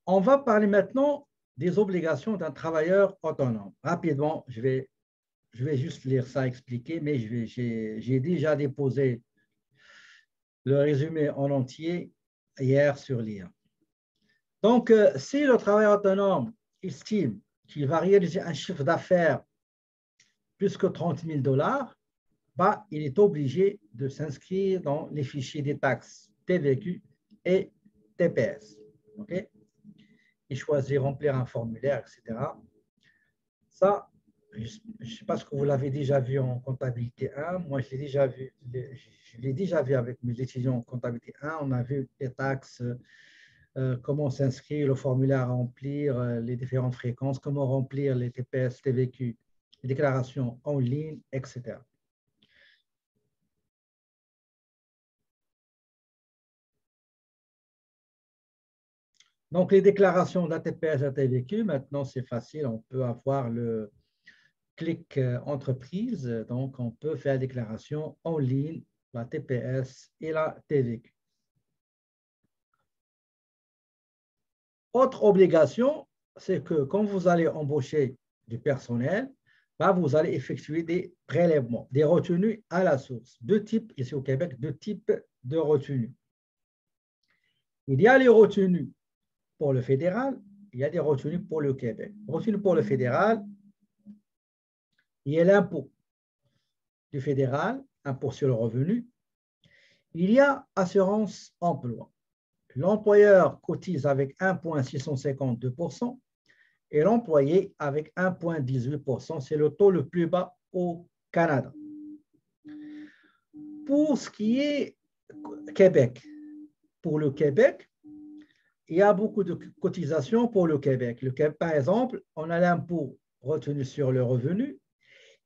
On va parler maintenant des obligations d'un travailleur autonome. Rapidement, je vais juste lire ça, expliquer, mais j'ai déjà déposé le résumé en entier hier sur l'IA. Donc, si le travailleur autonome estime qu'il va réaliser un chiffre d'affaires plus que 30 000 $, bah, il est obligé de s'inscrire dans les fichiers des taxes TVQ et TPS. Okay? Il choisit remplir un formulaire, etc. Ça, je ne sais pas ce que vous l'avez déjà vu en comptabilité 1. Moi, je l'ai déjà vu avec mes étudiants en comptabilité 1. On a vu les taxes, comment s'inscrire, le formulaire à remplir, les différentes fréquences, comment remplir les TPS, TVQ, les déclarations en ligne, etc. Donc, les déclarations d'ATPS et TVQ, maintenant, c'est facile. On peut avoir le clic entreprise. Donc, on peut faire la déclaration en ligne, la TPS et la TVQ. Autre obligation, c'est que quand vous allez embaucher du personnel, bah, vous allez effectuer des prélèvements, des retenues à la source. Deux types, ici au Québec, deux types de retenues. Il y a les retenues pour le fédéral, il y a des retenues pour le Québec. Retenues pour le fédéral, il y a l'impôt du fédéral, impôt sur le revenu. Il y a assurance emploi. L'employeur cotise avec 1,652% et l'employé avec 1,18%. C'est le taux le plus bas au Canada. Pour ce qui est Québec, pour le Québec, il y a beaucoup de cotisations pour le Québec. Le Québec, par exemple, on a l'impôt retenu sur le revenu.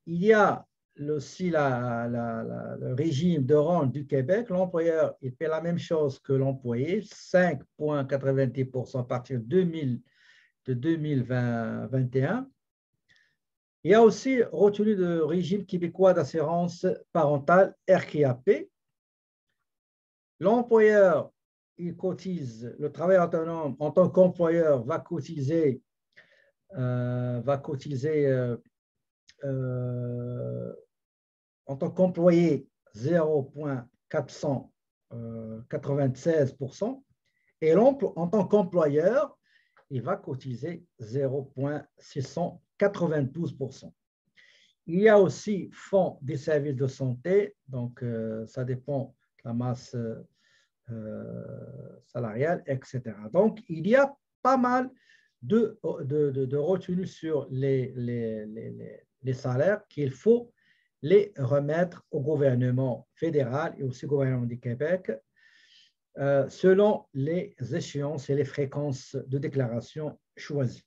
Il y a aussi le régime de rente du Québec. L'employeur, il paie la même chose que l'employé, 5,90% à partir de 2021. Il y a aussi retenu de régime québécois d'assurance parentale RQAP. L'employeur, il cotise, le travailleur autonome en tant qu'employeur va cotiser en tant qu'employé 0,496% et en tant qu'employeur, il va cotiser 0,692%. Il y a aussi fonds des services de santé, donc ça dépend de la masse salariale, etc. Donc, il y a pas mal de retenues sur les salaires qu'il faut les remettre au gouvernement fédéral et aussi au gouvernement du Québec selon les échéances et les fréquences de déclaration choisies.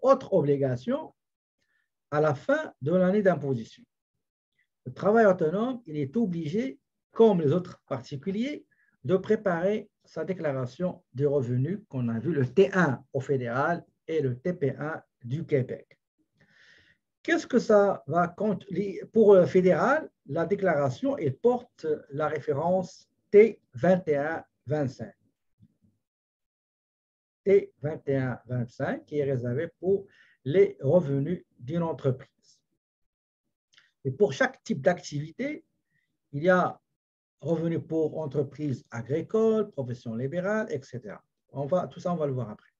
Autre obligation, à la fin de l'année d'imposition. Le travailleur autonome, il est obligé, comme les autres particuliers, de préparer sa déclaration de revenus qu'on a vu, le T1 au fédéral et le TP1 du Québec. Qu'est-ce que ça va compte? Pour le fédéral, la déclaration, elle porte la référence T2125. T2125 qui est réservé pour les revenus d'une entreprise. Et pour chaque type d'activité, il y a revenus pour entreprise agricole, profession libérale, etc. Tout ça, on va le voir après.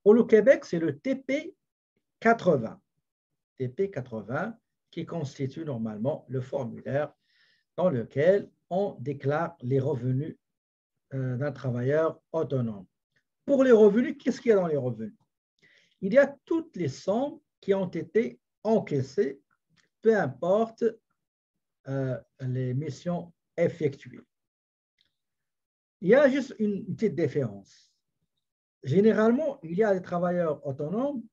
Pour le Québec, c'est le TP80. TP80 qui constitue normalement le formulaire dans lequel on déclare les revenus d'un travailleur autonome. Pour les revenus, qu'est-ce qu'il y a dans les revenus? Il y a toutes les sommes qui ont été encaissées, peu importe les missions effectuées. Il y a juste une petite différence. Généralement, il y a des travailleurs autonomes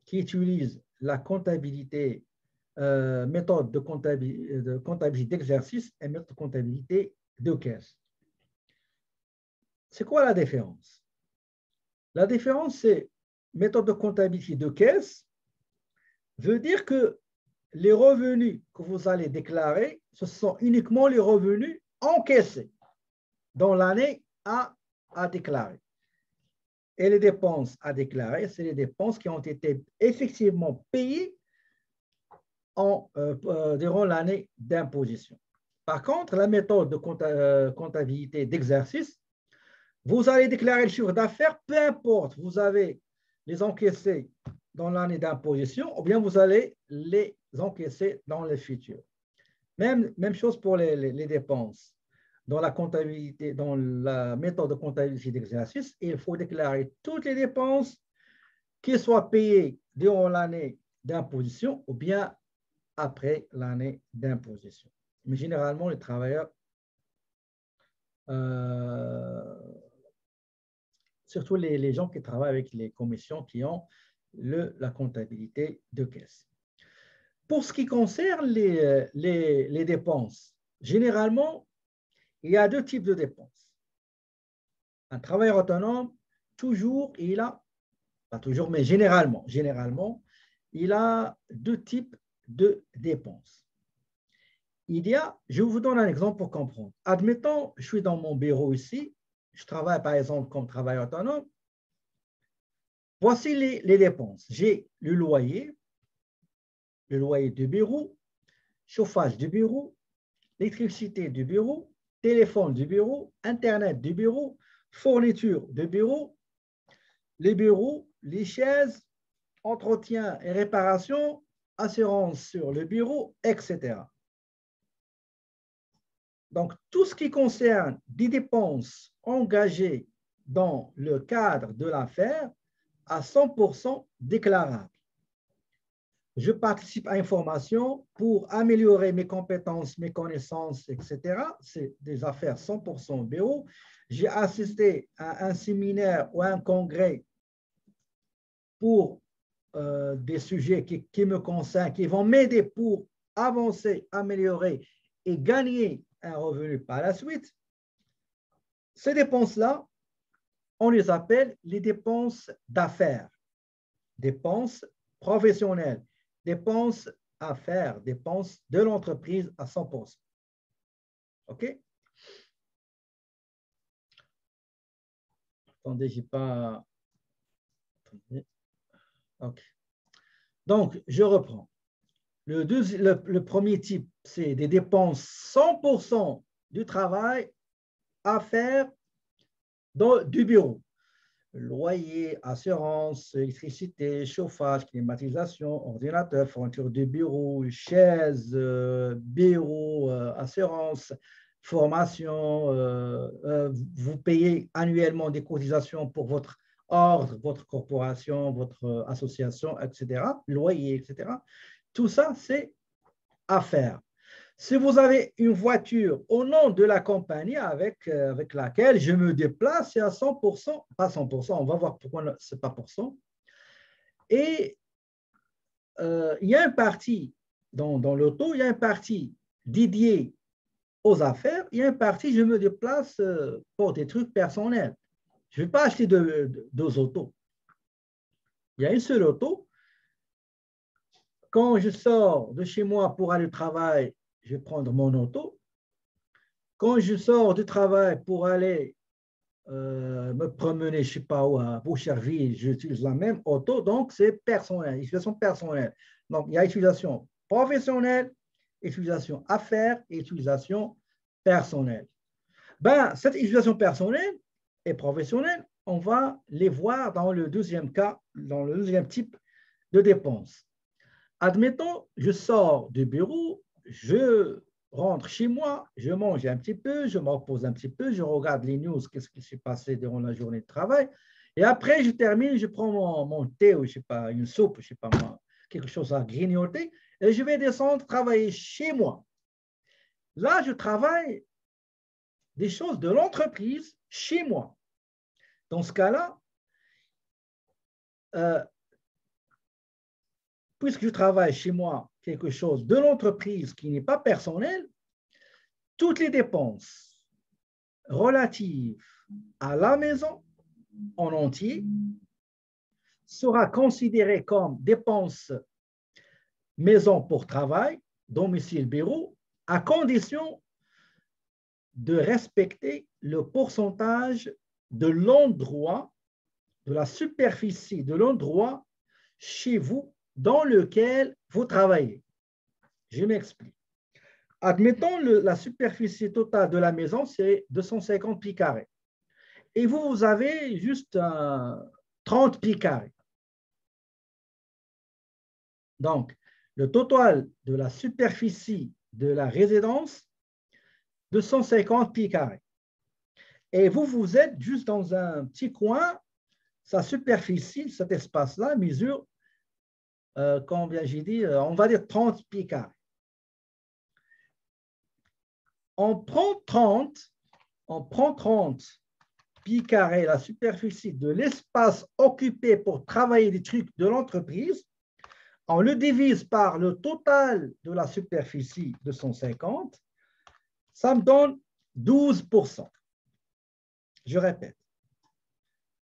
qui utilisent la comptabilité, méthode de comptabilité d'exercice et méthode de comptabilité de caisse. C'est quoi la différence? La différence, c'est méthode de comptabilité de caisse veut dire que les revenus que vous allez déclarer, ce sont uniquement les revenus encaissés dans l'année à déclarer. Et les dépenses à déclarer, c'est les dépenses qui ont été effectivement payées durant l'année d'imposition. Par contre, la méthode de comptabilité d'exercice, vous allez déclarer le chiffre d'affaires, peu importe, vous avez les encaissés dans l'année d'imposition ou bien vous allez les encaisser dans le futur. Même chose pour les dépenses. Dans la comptabilité, dans la méthode de comptabilité d'exercice, il faut déclarer toutes les dépenses qui soient payées durant l'année d'imposition ou bien après l'année d'imposition. Mais généralement, les travailleurs, surtout les gens qui travaillent avec les commissions qui ont la comptabilité de caisse. Pour ce qui concerne les dépenses, généralement, il y a deux types de dépenses. Un travailleur autonome, toujours, il a, pas toujours, mais généralement, il a deux types de dépenses. Je vous donne un exemple pour comprendre. Admettons, je suis dans mon bureau ici, je travaille par exemple comme travailleur autonome. Voici les dépenses. J'ai le loyer du bureau, chauffage du bureau, l'électricité du bureau, téléphone du bureau, Internet du bureau, fourniture du bureau, les bureaux, les chaises, entretien et réparation, assurance sur le bureau, etc. Donc, tout ce qui concerne des dépenses engagées dans le cadre de l'affaire à 100% déclarable. Je participe à une formation pour améliorer mes compétences, mes connaissances, etc. C'est des affaires 100% BO. J'ai assisté à un séminaire ou à un congrès pour des sujets qui me concernent, qui vont m'aider pour avancer, améliorer et gagner un revenu par la suite. Ces dépenses-là, on les appelle les dépenses d'affaires, dépenses professionnelles, dépenses à faire, dépenses de l'entreprise à 100%. OK? Attendez, j'ai pas... Attendez. OK. Donc, je reprends. Le premier type, c'est des dépenses 100% du travail à faire du bureau. Loyer, assurance, électricité, chauffage, climatisation, ordinateur, fourniture de bureau, chaise, bureau, assurance, formation. Vous payez annuellement des cotisations pour votre ordre, votre corporation, votre association, etc. Loyer, etc. Tout ça, c'est à faire. Si vous avez une voiture au nom de la compagnie avec laquelle je me déplace, c'est à 100%, pas 100%, on va voir pourquoi ce n'est pas pour cent. Et il y a une partie dans l'auto, il y a une partie dédiée aux affaires, il y a une partie, je me déplace pour des trucs personnels. Je ne vais pas acheter deux autos. Il y a une seule auto. Quand je sors de chez moi pour aller au travail, je vais prendre mon auto. Quand je sors du travail pour aller me promener, je ne sais pas où, à Boucherville, j'utilise la même auto, donc c'est personnel, utilisation personnelle. Donc, il y a utilisation professionnelle, utilisation affaires et utilisation personnelle. Ben, cette utilisation personnelle et professionnelle, on va les voir dans le deuxième cas, dans le deuxième type de dépenses. Admettons, je sors du bureau, je rentre chez moi, je mange un petit peu, je me repose un petit peu, je regarde les news, qu'est-ce qui s'est passé durant la journée de travail. Et après, je termine, je prends mon thé ou je sais pas, une soupe, je sais pas moi, quelque chose à grignoter, et je vais descendre travailler chez moi. Là, je travaille des choses de l'entreprise chez moi. Dans ce cas-là, puisque je travaille chez moi quelque chose de l'entreprise qui n'est pas personnel, toutes les dépenses relatives à la maison en entier sera considérées comme dépenses maison pour travail, domicile, bureau, à condition de respecter le pourcentage de l'endroit, de la superficie de l'endroit chez vous dans lequel vous travaillez. Je m'explique. Admettons la superficie totale de la maison, c'est 250 pieds carrés. Et vous avez juste 30 pieds carrés. Donc, le total de la superficie de la résidence, 250 pieds carrés. Et vous êtes juste dans un petit coin, sa superficie, cet espace-là, mesure, combien j'ai dit, on va dire 30 pieds carrés. On prend 30 pieds carrés, la superficie de l'espace occupé pour travailler des trucs de l'entreprise, on le divise par le total de la superficie de 150, ça me donne 12%. Je répète.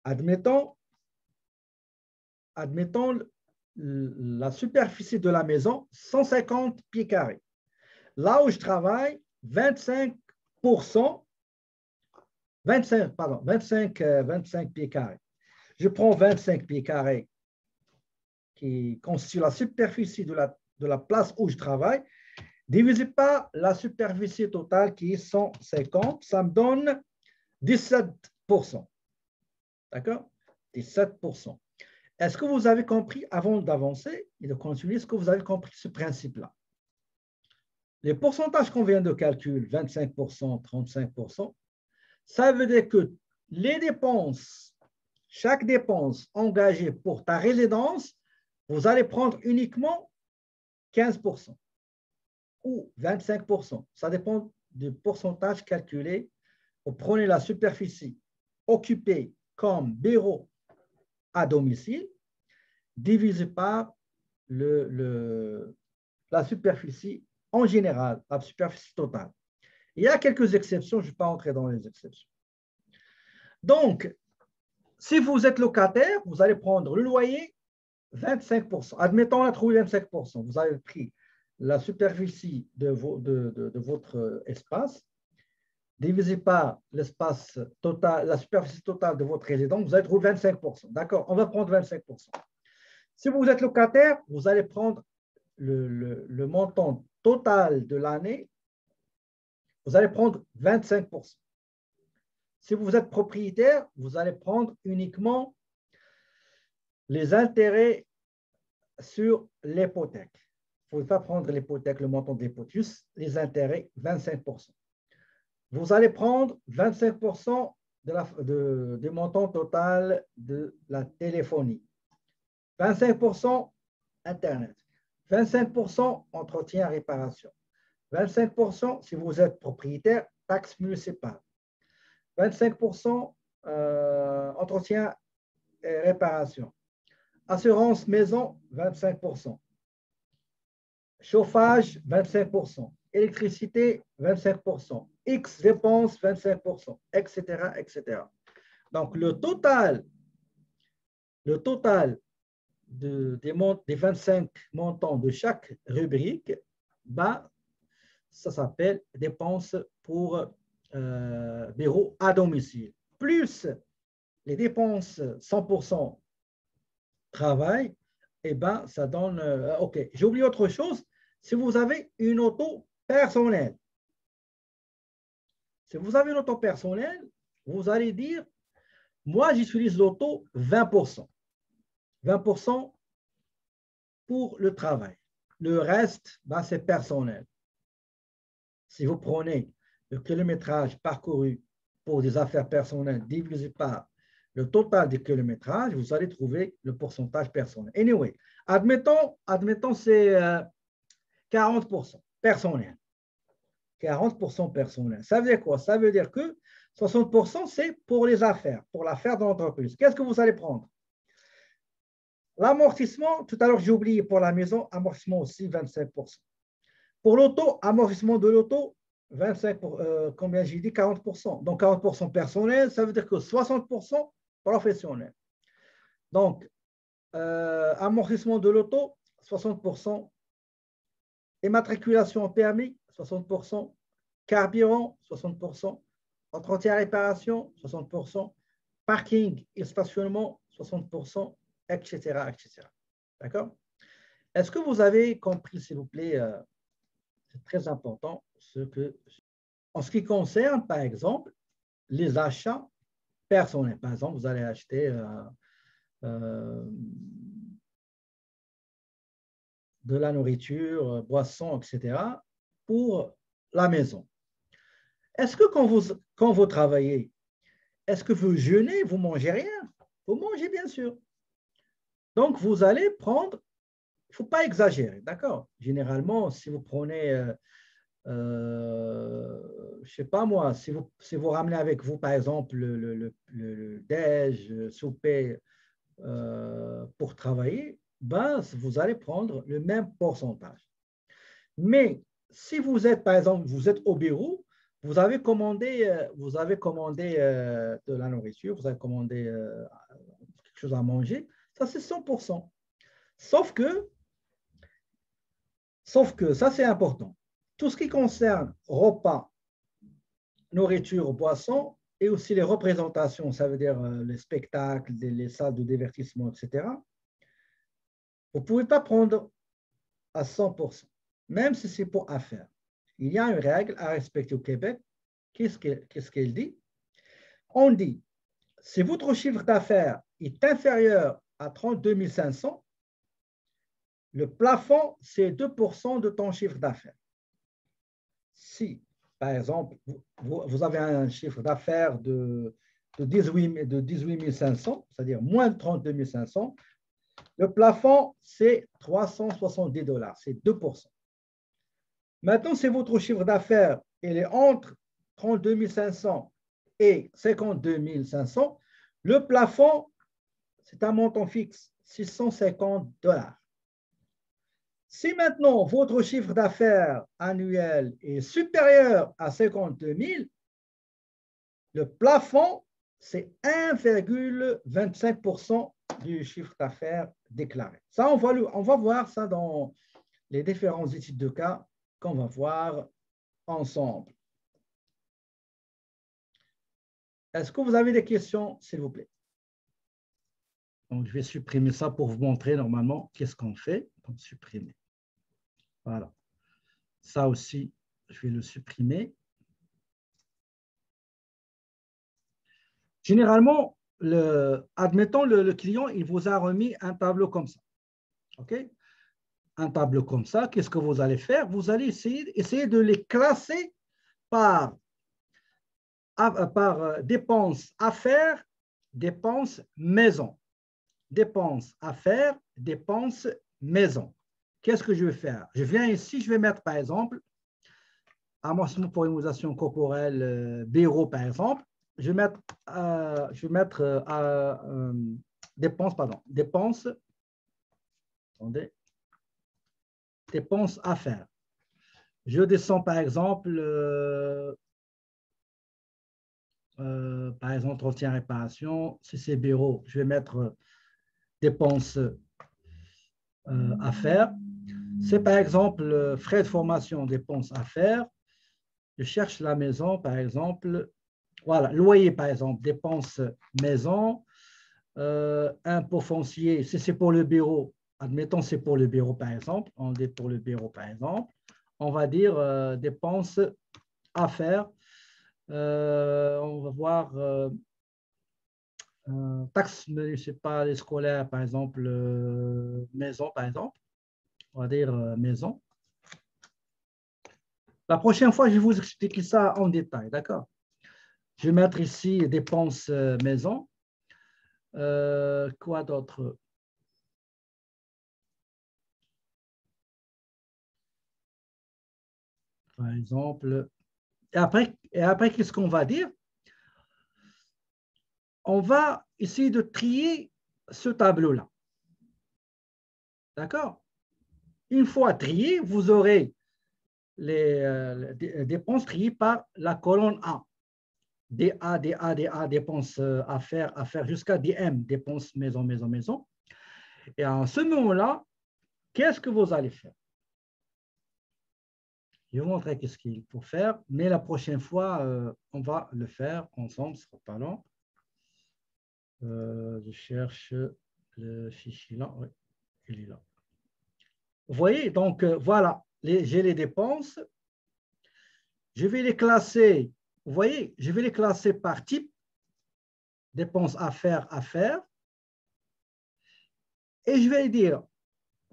Admettons la superficie de la maison, 150 pieds carrés. Là où je travaille, 25 pieds carrés. Je prends 25 pieds carrés qui constitue la superficie de la place où je travaille, divisé par la superficie totale qui est 150, ça me donne 17%. D'accord? 17%. Est-ce que vous avez compris, avant d'avancer et de continuer, est-ce que vous avez compris ce principe-là? Les pourcentages qu'on vient de calculer, 25%, 35%, ça veut dire que les dépenses, chaque dépense engagée pour ta résidence, vous allez prendre uniquement 15% ou 25%. Ça dépend du pourcentage calculé. Vous prenez la superficie occupée comme bureau à domicile, divisé par la superficie en général, la superficie totale. Il y a quelques exceptions, je ne vais pas entrer dans les exceptions. Donc, si vous êtes locataire, vous allez prendre le loyer, 25%. Admettons, on a trouvé 25%. Vous avez pris la superficie de votre espace, divisé par l'espace total, la superficie totale de votre résidence, vous allez trouver 25%. D'accord, on va prendre 25%. Si vous êtes locataire, vous allez prendre le montant total de l'année, vous allez prendre 25%. Si vous êtes propriétaire, vous allez prendre uniquement les intérêts sur l'hypothèque. Il ne faut pas prendre l'hypothèque, le montant de l'hypothèque, juste les intérêts, 25%. Vous allez prendre 25% du montant total de la téléphonie, 25% Internet, 25% entretien et réparation, 25% si vous êtes propriétaire, taxe municipale, 25% entretien et réparation, assurance maison, 25%, chauffage, 25%, électricité, 25%, X dépenses, 25%, etc., etc. Donc, le total des 25 montants de chaque rubrique, bah, ça s'appelle dépenses pour bureau à domicile. Plus les dépenses 100% travail, et ben, ça donne... OK, j'ai oublié autre chose. Si vous avez une auto personnelle, si vous avez une auto personnelle, vous allez dire, moi, j'utilise l'auto 20%. 20% pour le travail. Le reste, ben, c'est personnel. Si vous prenez le kilométrage parcouru pour des affaires personnelles divisé par le total des kilométrages, vous allez trouver le pourcentage personnel. Anyway, admettons c'est 40% personnel. 40% personnel. Ça veut dire quoi? Ça veut dire que 60%, c'est pour les affaires, pour l'affaire de l'entreprise. Qu'est-ce que vous allez prendre? L'amortissement, tout à l'heure, j'ai oublié pour la maison, amortissement aussi, 25%. Pour l'auto, amortissement de l'auto, 25 combien j'ai dit? 40%. Donc, 40% personnel, ça veut dire que 60% professionnel. Donc, amortissement de l'auto, 60%. Immatriculation permis, 60%. carburant, 60%, entretien et réparation, 60%, parking et stationnement, 60%, etc., etc. D'accord? Est-ce que vous avez compris, s'il vous plaît, c'est très important, en ce qui concerne, par exemple, les achats personnels. Par exemple, vous allez acheter de la nourriture, boissons, etc., pour la maison. Est-ce que quand vous travaillez, est-ce que vous jeûnez, vous mangez rien? Vous mangez, bien sûr. Donc, vous allez prendre, il ne faut pas exagérer, d'accord? Généralement, si vous prenez, je ne sais pas moi, si vous ramenez avec vous, par exemple, le déj, souper pour travailler, ben, vous allez prendre le même pourcentage. Mais si vous êtes, par exemple, vous êtes au bureau, vous avez commandé de la nourriture, vous avez commandé quelque chose à manger, ça c'est 100%. Sauf que ça c'est important. Tout ce qui concerne repas, nourriture, boissons, et aussi les représentations, ça veut dire les spectacles, les salles de divertissement, etc., vous ne pouvez pas prendre à 100%, même si c'est pour affaires. Il y a une règle à respecter au Québec. Qu'est-ce qu'elle dit? On dit, si votre chiffre d'affaires est inférieur à 32 500, le plafond, c'est 2% de ton chiffre d'affaires. Si, par exemple, vous avez un chiffre d'affaires de 18 500, c'est-à-dire moins de 32 500, le plafond, c'est 370 $, c'est 2%. Maintenant, si votre chiffre d'affaires est entre 32 500 et 52 500, le plafond, c'est un montant fixe, 650 $. Si maintenant votre chiffre d'affaires annuel est supérieur à 52 000, le plafond, c'est 1,25% du chiffre d'affaires déclaré. Ça, on va voir ça dans les différentes études de cas qu'on va voir ensemble. Est-ce que vous avez des questions, s'il vous plaît? Donc, je vais supprimer ça pour vous montrer normalement qu'est-ce qu'on fait. Donc, supprimer. Voilà. Ça aussi, je vais le supprimer. Généralement, admettons, le client, il vous a remis un tableau comme ça. OK? Un tableau comme ça, qu'est-ce que vous allez faire? Vous allez essayer de les classer par dépenses à faire, dépenses maison. Dépenses à faire, dépenses maison. Qu'est-ce que je vais faire? Je viens ici, je vais mettre par exemple, amortissement pour immobilisation corporelle, bureau par exemple. Je vais mettre dépenses, attendez, dépenses à faire. Je descends par exemple, entretien, réparation. Si c'est bureau, je vais mettre dépenses à faire. C'est par exemple frais de formation, dépenses à faire. Je cherche la maison, par exemple. Voilà, loyer, par exemple, dépenses maison. Impôt foncier, si c'est pour le bureau, admettons c'est pour le bureau, par exemple. On dit pour le bureau, par exemple. On va dire dépenses à faire. On va voir taxes municipales et scolaires, par exemple, maison, par exemple. On va dire maison. La prochaine fois, je vais vous expliquer ça en détail, d'accord? Je vais mettre ici dépenses maison. Quoi d'autre? Par exemple. Et après qu'est-ce qu'on va dire? On va essayer de trier ce tableau-là. D'accord? Une fois trié, vous aurez les dépenses triées par la colonne A. DA, dépenses à faire jusqu'à DM, dépenses maison, maison, maison. Et à ce moment-là, qu'est-ce que vous allez faire? Je vais vous montrer ce qu'il faut faire, mais la prochaine fois, on va le faire ensemble, ce sera pas long. Je cherche le fichier là. Oui, il est là. Vous voyez, donc voilà, j'ai les dépenses. Je vais les classer, vous voyez, je vais les classer par type, dépenses à faire. Et je vais dire,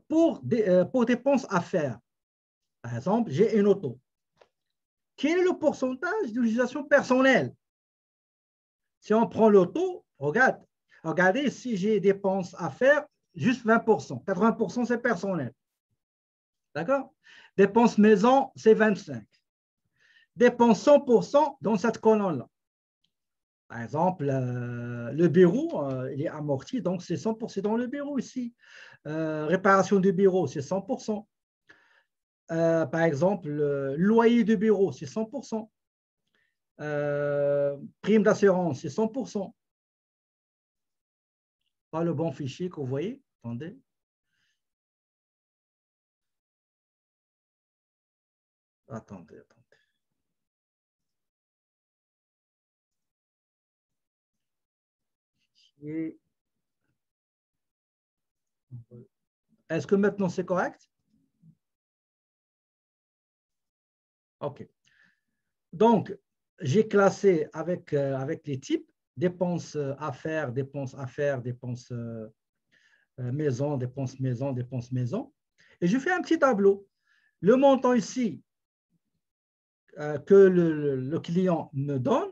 pour dépenses à faire, par exemple, j'ai une auto. Quel est le pourcentage d'utilisation personnelle? Si on prend l'auto, regardez si j'ai dépenses à faire, juste 20%. 80%, c'est personnel. D'accord? Dépenses maison, c'est 25%. Dépenses 100% dans cette colonne-là. Par exemple, le bureau, il est amorti, donc c'est 100% dans le bureau ici. Réparation du bureau, c'est 100%. Par exemple, le loyer du bureau, c'est 100%. Prime d'assurance, c'est 100%. Pas le bon fichier que vous voyez. Attendez. Attendez. Est-ce que maintenant c'est correct? OK. Donc, j'ai classé avec les types dépenses à faire, dépenses maison, dépenses maison. Et je fais un petit tableau. Le montant ici que le client me donne,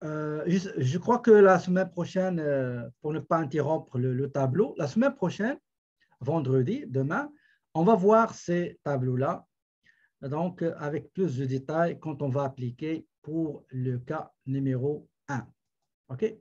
je crois que la semaine prochaine, pour ne pas interrompre le tableau, la semaine prochaine, vendredi, demain, on va voir ces tableaux-là, donc avec plus de détails quand on va appliquer pour le cas numéro 1. OK?